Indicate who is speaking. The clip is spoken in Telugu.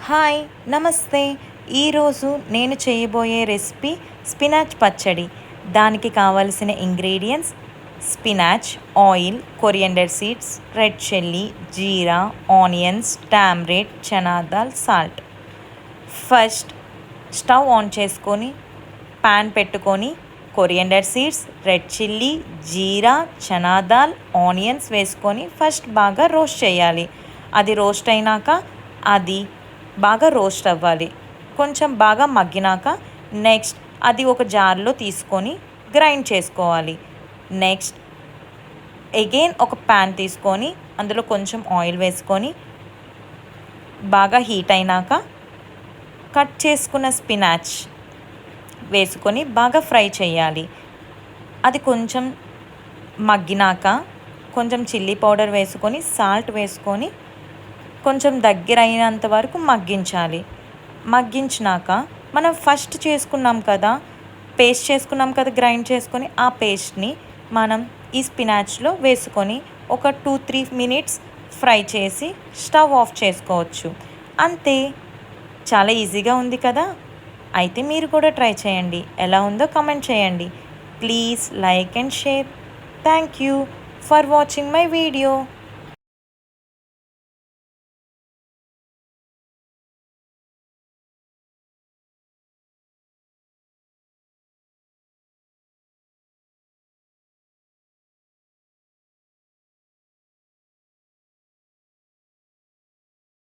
Speaker 1: హాయ్ నమస్తే. ఈరోజు నేను చేయబోయే రెసిపీ స్పినాచ్ పచ్చడి. దానికి కావలసిన ingredients: spinach, oil, coriander seeds, red chilli, జీరా, onions, tamarind, chana dal, salt. First stove on చేసుకొని ప్యాన్ పెట్టుకొని కొరియండర్ సీడ్స్, రెడ్ చిల్లీ, జీరా, చనా దాల్, ఆనియన్స్ వేసుకొని ఫస్ట్ బాగా రోస్ట్ చేయాలి. అది రోస్ట్ అయినాక అది బాగా రోస్ట్ అవ్వాలి. కొంచెం బాగా మగ్గినాక నెక్స్ట్ అది ఒక జార్లో తీసుకొని గ్రైండ్ చేసుకోవాలి. నెక్స్ట్ అగైన్ ఒక ప్యాన్ తీసుకొని అందులో కొంచెం ఆయిల్ వేసుకొని బాగా హీట్ అయినాక కట్ చేసుకున్న స్పినాచ్ వేసుకొని బాగా ఫ్రై చేయాలి. అది కొంచెం మగ్గినాక కొంచెం చిల్లీ పౌడర్ వేసుకొని సాల్ట్ వేసుకొని కొంచెం దగ్గర అయినంత వరకు మగ్గించాలి. మగ్గించినాక మనం ఫస్ట్ పేస్ట్ చేసుకున్నాం కదా గ్రైండ్ చేసుకొని, ఆ పేస్ట్ని మనం ఈ స్పినాచ్లో వేసుకొని ఒక 2-3 మినిట్స్ ఫ్రై చేసి స్టవ్ ఆఫ్ చేసుకోవచ్చు. అంతే, చాలా ఈజీగా ఉంది కదా. అయితే మీరు కూడా ట్రై చేయండి. ఎలా ఉందో కామెంట్ చేయండి. Please like and share. Thank you for watching my video.